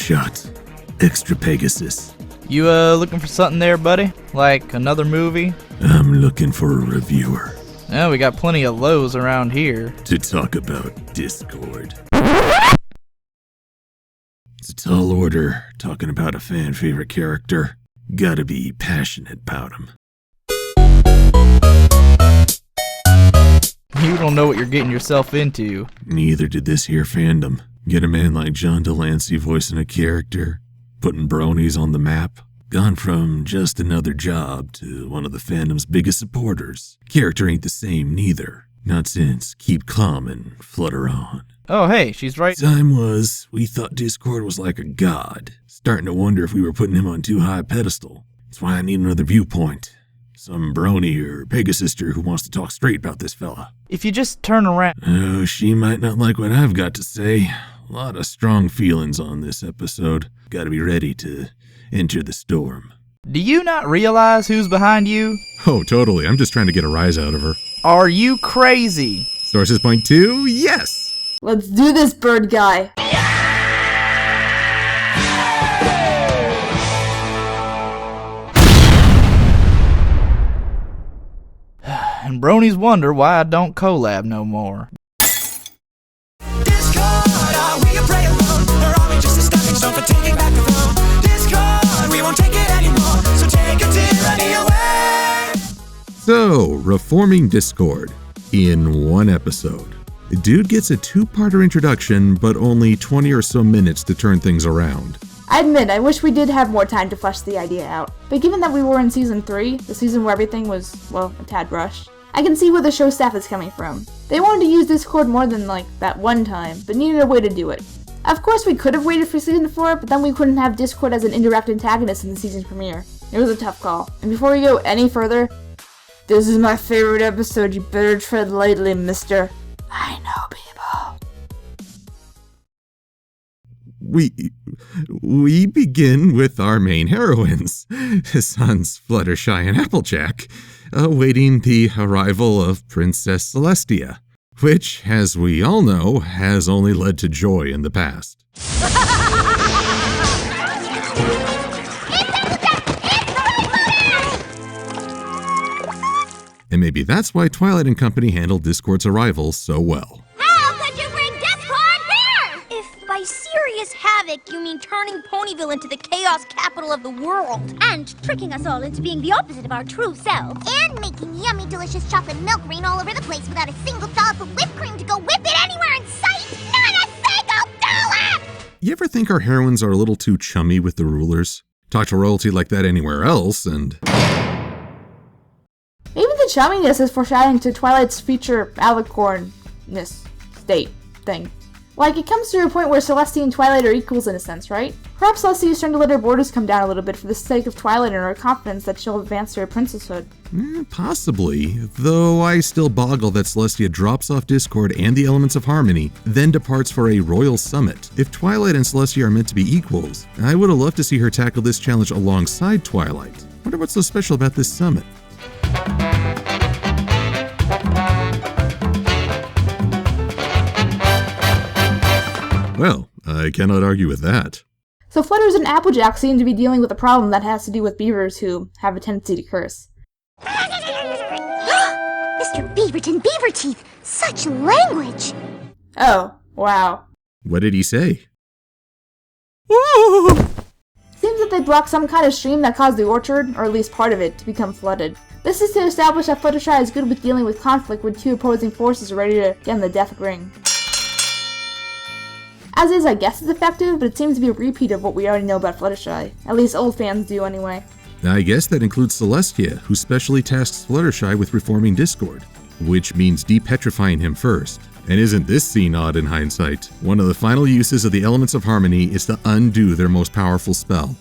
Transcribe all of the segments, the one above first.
shot. Extra Pegasus. You looking for something there, buddy? Like another movie? I'm looking for a reviewer. Yeah, we got plenty of lows around here. To talk about Discord. It's a tall order, talking about a fan favorite character. Gotta be passionate about him. You don't know what you're getting yourself into. Neither did this here fandom. Get a man like John Delancey voicing a character, putting bronies on the map. Gone from just another job to one of the fandom's biggest supporters. Character ain't the same neither. Not since Keep Calm and Flutter On. Oh, hey, she's right. Time was, we thought Discord was like a god. Starting to wonder if we were putting him on too high a pedestal. That's why I need another viewpoint. Some brony or Pegasister who wants to talk straight about this fella. If you just turn around... Oh, she might not like what I've got to say. A lot of strong feelings on this episode. Gotta be ready to enter the storm. Do you not realize who's behind you? Oh, totally. I'm just trying to get a rise out of her. Are you crazy? Sources point to yes. Let's do this, bird guy. And bronies wonder why I don't collab no more. So, reforming Discord in one episode. The dude gets a two-parter introduction, but only 20 or so minutes to turn things around. I admit, I wish we did have more time to flesh the idea out. But given that we were in Season 3, the season where everything was, well, a tad rushed, I can see where the show staff is coming from. They wanted to use Discord more than, that one time, but needed a way to do it. Of course, we could have waited for Season 4, but then we couldn't have Discord as an indirect antagonist in the season's premiere. It was a tough call. And before we go any further, this is my favorite episode, you better tread lightly, mister. I know people. We begin with our main heroines, Sons Fluttershy and Applejack, awaiting the arrival of Princess Celestia, which, as we all know, has only led to joy in the past. And maybe that's why Twilight and Company handled Discord's arrival so well. How could you bring Discord here? If by serious havoc you mean turning Ponyville into the chaos capital of the world. And tricking us all into being the opposite of our true selves. And making yummy, delicious chocolate milk rain all over the place without a single dollop of whipped cream to go whip it anywhere in sight. Not a single dollar! You ever think our heroines are a little too chummy with the rulers? Talk to royalty like that anywhere else, and... Maybe the chumminess is foreshadowing to Twilight's future alicornness state thing. It comes to a point where Celestia and Twilight are equals in a sense, right? Perhaps Celestia is trying to let her borders come down a little bit for the sake of Twilight and her confidence that she'll advance to her princesshood. Possibly, though I still boggle that Celestia drops off Discord and the Elements of Harmony, then departs for a royal summit. If Twilight and Celestia are meant to be equals, I would have loved to see her tackle this challenge alongside Twilight. Wonder what's so special about this summit. Well, I cannot argue with that. So Flutters and Applejack seem to be dealing with a problem that has to do with beavers who have a tendency to curse. Mr. Beaverton Beaverteeth! Such language! Oh, wow. What did he say? Seems that they blocked some kind of stream that caused the orchard, or at least part of it, to become flooded. This is to establish that Fluttershy is good with dealing with conflict when two opposing forces are ready to get in the death ring. As is, I guess it's effective, but it seems to be a repeat of what we already know about Fluttershy. At least old fans do anyway. I guess that includes Celestia, who specially tasks Fluttershy with reforming Discord, which means depetrifying him first. And isn't this scene odd in hindsight? One of the final uses of the Elements of Harmony is to undo their most powerful spell.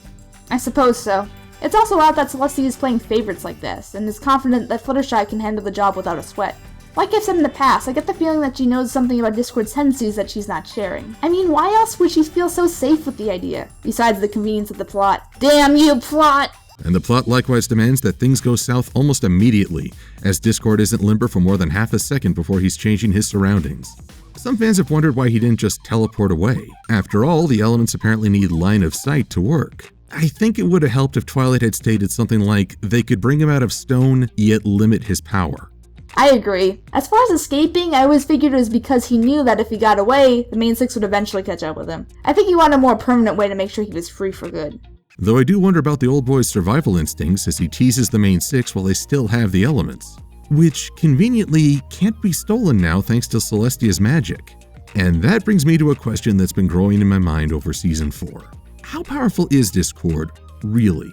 I suppose so. It's also odd that Celestia is playing favorites like this, and is confident that Fluttershy can handle the job without a sweat. Like I've said in the past, I get the feeling that she knows something about Discord's tendencies that she's not sharing. I mean, why else would she feel so safe with the idea? Besides the convenience of the plot. Damn you, plot! And the plot likewise demands that things go south almost immediately, as Discord isn't limber for more than half a second before he's changing his surroundings. Some fans have wondered why he didn't just teleport away. After all, the elements apparently need line of sight to work. I think it would have helped if Twilight had stated something like they could bring him out of stone, yet limit his power. I agree. As far as escaping, I always figured it was because he knew that if he got away, the main six would eventually catch up with him. I think he wanted a more permanent way to make sure he was free for good. Though I do wonder about the old boy's survival instincts as he teases the main six while they still have the elements, which conveniently can't be stolen now thanks to Celestia's magic. And that brings me to a question that's been growing in my mind over Season 4. How powerful is Discord, really?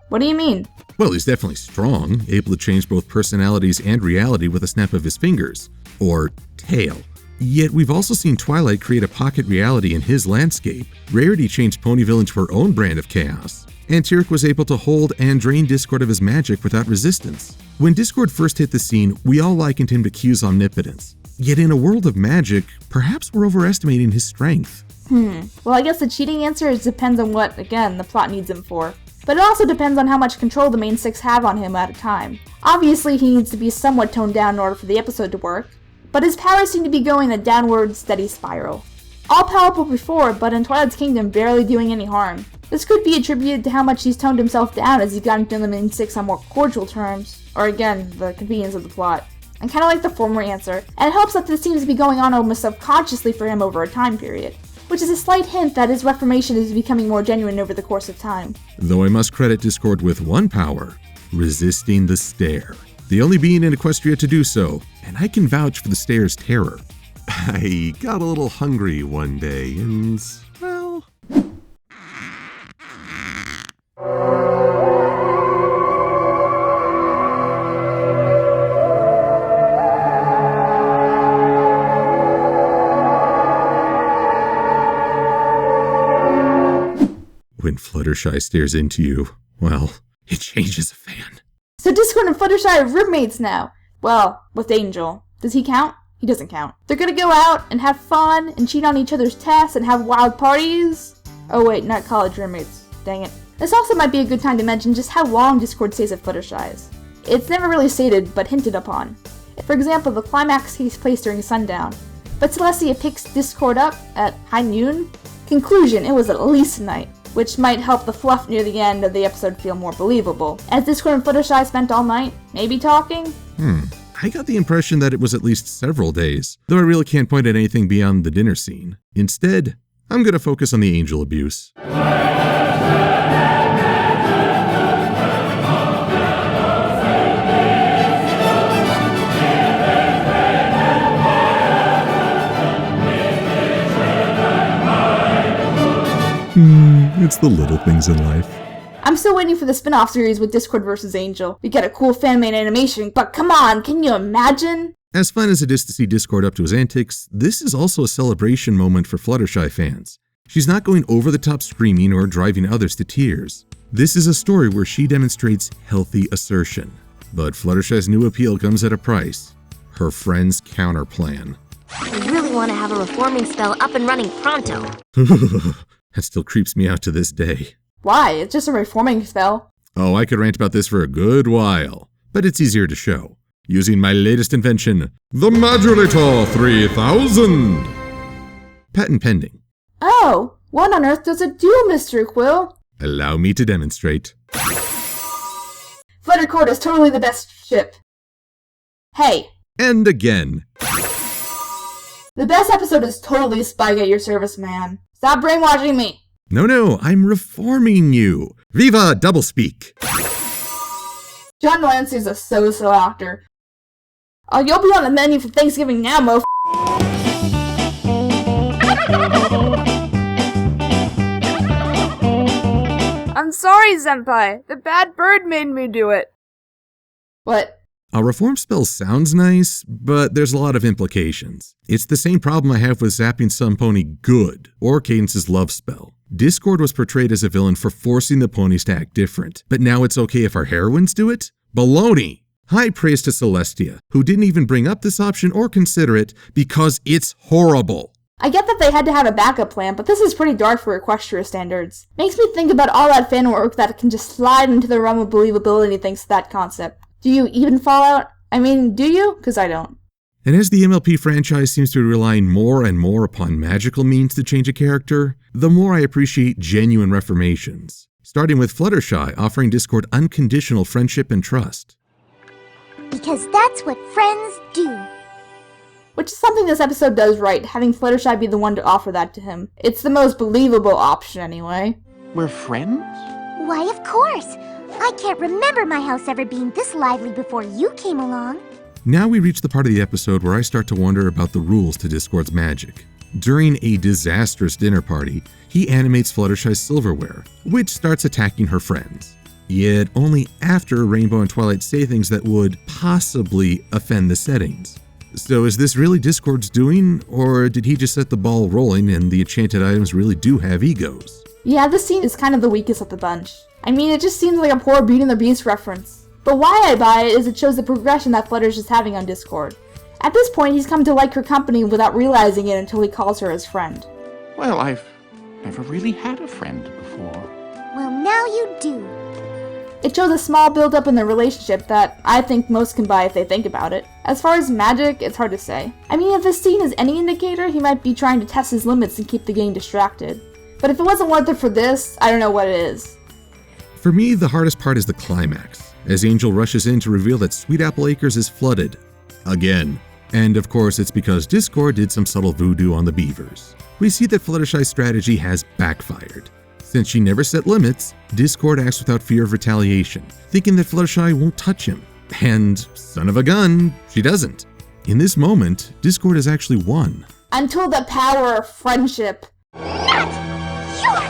What do you mean? Well, he's definitely strong, able to change both personalities and reality with a snap of his fingers. Or tail. Yet we've also seen Twilight create a pocket reality in his landscape. Rarity changed Ponyville into her own brand of chaos. And Tyrek was able to hold and drain Discord of his magic without resistance. When Discord first hit the scene, we all likened him to Q's omnipotence. Yet in a world of magic, perhaps we're overestimating his strength. Well, I guess the cheating answer is depends on what, again, the plot needs him for. But it also depends on how much control the main six have on him at a time. Obviously, he needs to be somewhat toned down in order for the episode to work, but his powers seem to be going in a downward, steady spiral. All powerful before, but in Twilight's Kingdom barely doing any harm. This could be attributed to how much he's toned himself down as he's gotten to the main six on more cordial terms, or again, the convenience of the plot. I kinda like the former answer, and it helps that this seems to be going on almost subconsciously for him over a time period, which is a slight hint that his reformation is becoming more genuine over the course of time. Though I must credit Discord with one power, resisting the stare. The only being in Equestria to do so, and I can vouch for the stare's terror. I got a little hungry one day and, well... When Fluttershy stares into you, well, it changes a fan. So Discord and Fluttershy are roommates now. Well, with Angel. Does he count? He doesn't count. They're gonna go out and have fun and cheat on each other's tests and have wild parties. Oh wait, not college roommates. Dang it. This also might be a good time to mention just how long Discord stays at Fluttershy's. It's never really stated, but hinted upon. For example, the climax takes place during sundown, but Celestia picks Discord up at high noon. Conclusion, it was at least a night, which might help the fluff near the end of the episode feel more believable. As Discord and Fluttershy spent all night, maybe talking? I got the impression that it was at least several days, though I really can't point at anything beyond the dinner scene. Instead, I'm gonna focus on the angel abuse. It's the little things in life. I'm still waiting for the spin-off series with Discord vs. Angel. We get a cool fan-made animation, but come on, can you imagine? As fun as it is to see Discord up to his antics, this is also a celebration moment for Fluttershy fans. She's not going over the top screaming or driving others to tears. This is a story where she demonstrates healthy assertion. But Fluttershy's new appeal comes at a price. Her friend's counter plan. I really want to have a reforming spell up and running pronto. That still creeps me out to this day. Why? It's just a reforming spell. Oh, I could rant about this for a good while, but it's easier to show. Using my latest invention, the Modulator 3000! Patent pending. Oh, what on earth does it do, Mr. Quill? Allow me to demonstrate. Fluttercord is totally the best ship. Hey. And again. The best episode is totally Spike at your service, man. Stop brainwashing me. No, I'm reforming you. Viva doublespeak. John Delancey's a so-so actor. Oh, you'll be on the menu for Thanksgiving now, mo. I'm sorry, Senpai. The bad bird made me do it. What? A reform spell sounds nice, but there's a lot of implications. It's the same problem I have with zapping some pony good, or Cadence's love spell. Discord was portrayed as a villain for forcing the ponies to act different, but now it's okay if our heroines do it? Baloney! High praise to Celestia, who didn't even bring up this option or consider it because it's horrible. I get that they had to have a backup plan, but this is pretty dark for Equestria standards. Makes me think about all that fan work that can just slide into the realm of believability thanks to that concept. Do you even fall out? I mean, do you? Because I don't. And as the MLP franchise seems to be relying more and more upon magical means to change a character, the more I appreciate genuine reformations, starting with Fluttershy offering Discord unconditional friendship and trust. Because that's what friends do. Which is something this episode does right, having Fluttershy be the one to offer that to him. It's the most believable option anyway. We're friends? Why, of course. I can't remember my house ever being this lively before you came along. Now we reach the part of the episode where I start to wonder about the rules to Discord's magic. During a disastrous dinner party, he animates Fluttershy's silverware, which starts attacking her friends. Yet only after Rainbow and Twilight say things that would possibly offend the settings. So is this really Discord's doing, or did he just set the ball rolling and the enchanted items really do have egos? Yeah, this scene is kind of the weakest of the bunch. I mean, it just seems like a poor Beauty and the Beast reference. But why I buy it is it shows the progression that Fluttershy is having on Discord. At this point, he's come to like her company without realizing it until he calls her his friend. Well, I've never really had a friend before. Well, now you do. It shows a small build-up in their relationship that I think most can buy if they think about it. As far as magic, it's hard to say. I mean, if this scene is any indicator, he might be trying to test his limits and keep the gang distracted. But if it wasn't worth it for this, I don't know what it is. For me, the hardest part is the climax, as Angel rushes in to reveal that Sweet Apple Acres is flooded. Again. And of course, it's because Discord did some subtle voodoo on the beavers. We see that Fluttershy's strategy has backfired. Since she never set limits, Discord acts without fear of retaliation, thinking that Fluttershy won't touch him. And, son of a gun, she doesn't. In this moment, Discord has actually won. Until the power of friendship. Not your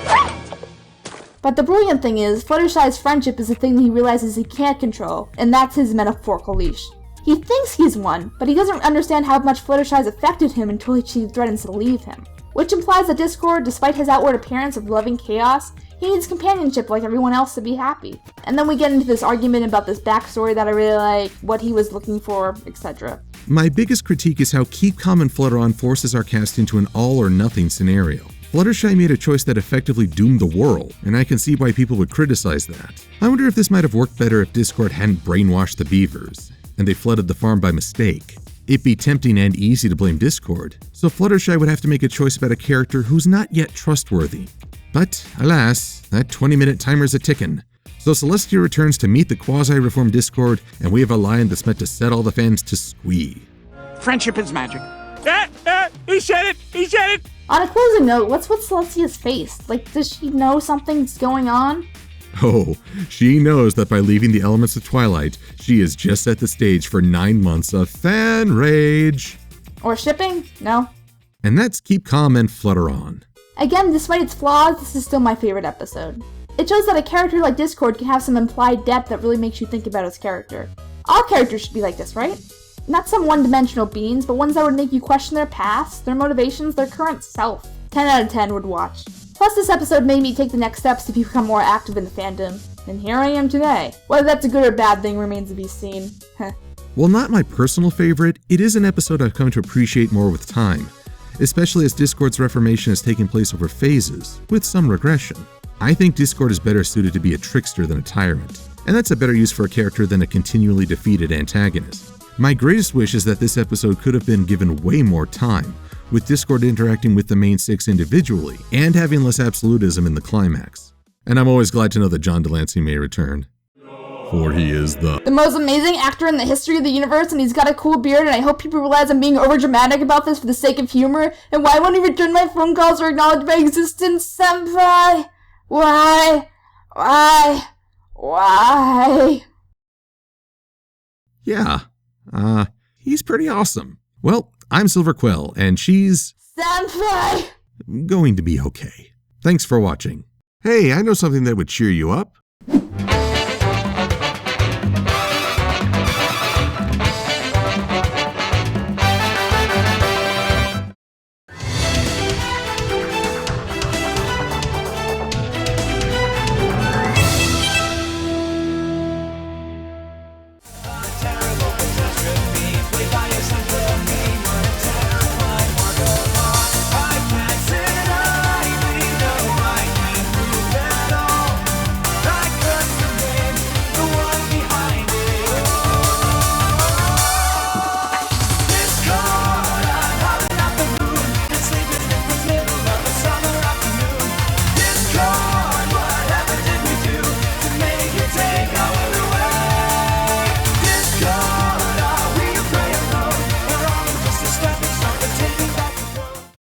friend! But the brilliant thing is, Fluttershy's friendship is the thing that he realizes he can't control, and that's his metaphorical leash. He thinks he's won, but he doesn't understand how much Fluttershy's affected him until she threatens to leave him. Which implies that Discord, despite his outward appearance of loving chaos, he needs companionship like everyone else to be happy. And then we get into this argument about this backstory that I really like, what he was looking for, etc. My biggest critique is how Keep Calm and Flutter On forces our cast into an all-or-nothing scenario. Fluttershy made a choice that effectively doomed the world, and I can see why people would criticize that. I wonder if this might have worked better if Discord hadn't brainwashed the beavers, and they flooded the farm by mistake. It'd be tempting and easy to blame Discord, so Fluttershy would have to make a choice about a character who's not yet trustworthy. But, alas, that 20-minute timer's a tickin'. So Celestia returns to meet the quasi-reformed Discord, and we have a line that's meant to set all the fans to squee. Friendship is magic. He said it! He said it! On a closing note, what's with Celestia's face? Like, does she know something's going on? Oh, she knows that by leaving the elements of Twilight, she has just set the stage for 9 months of fan rage. Or shipping? No. And that's Keep Calm and Flutter On. Again, despite its flaws, this is still my favorite episode. It shows that a character like Discord can have some implied depth that really makes you think about his character. All characters should be like this, right? Not some one-dimensional beings, but ones that would make you question their past, their motivations, their current self. 10 out of 10 would watch. Plus, this episode made me take the next steps to become more active in the fandom. And here I am today. Whether that's a good or bad thing remains to be seen. While not my personal favorite, it is an episode I've come to appreciate more with time, especially as Discord's reformation has taken place over phases, with some regression. I think Discord is better suited to be a trickster than a tyrant, and that's a better use for a character than a continually defeated antagonist. My greatest wish is that this episode could have been given way more time, with Discord interacting with the main six individually, and having less absolutism in the climax. And I'm always glad to know that John Delancey may return. For he is the most amazing actor in the history of the universe, and he's got a cool beard, and I hope people realize I'm being overdramatic about this for the sake of humor, and why won't he return my phone calls or acknowledge my existence, senpai? Why? Yeah, he's pretty awesome. Well, I'm Silver-Quill, and she's senpai! going to be okay. Thanks for watching. Hey, I know something that would cheer you up.